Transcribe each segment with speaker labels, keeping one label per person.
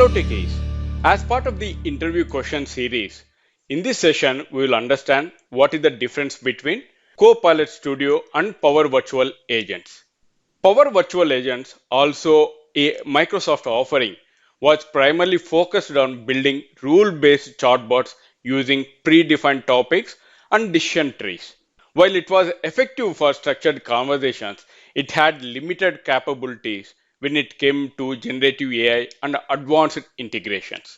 Speaker 1: Hello Techies. As part of the interview question series, in this session we will understand what is the difference between Copilot Studio and Power Virtual Agents. Power Virtual Agents, also a Microsoft offering, was primarily focused on building rule-based chatbots using predefined topics and decision trees. While it was effective for structured conversations, it had limited capabilities when it came to generative AI and advanced integrations.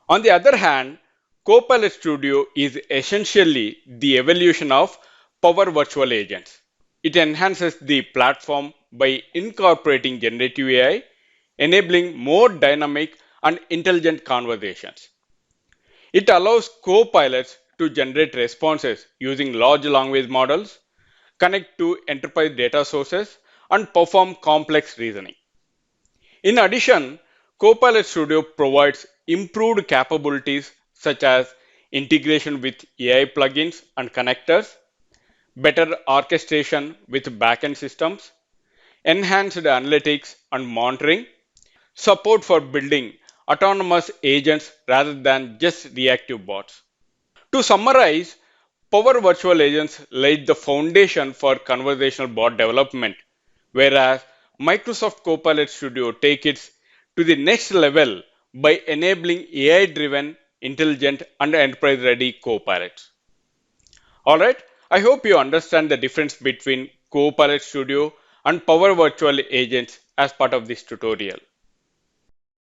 Speaker 1: On the other hand, Copilot Studio is essentially the evolution of Power Virtual Agents. It enhances the platform by incorporating generative AI, enabling more dynamic and intelligent conversations. It allows co-pilots to generate responses using large language models, connect to enterprise data sources, and perform complex reasoning. In addition, Copilot Studio provides improved capabilities such as integration with AI plugins and connectors, better orchestration with backend systems, enhanced analytics and monitoring, support for building autonomous agents rather than just reactive bots. To summarize, Power Virtual Agents laid the foundation for conversational bot development, whereas Microsoft Copilot Studio takes it to the next level by enabling AI-driven, intelligent, and enterprise-ready copilots. Alright, I hope you understand the difference between Copilot Studio and Power Virtual Agents as part of this tutorial.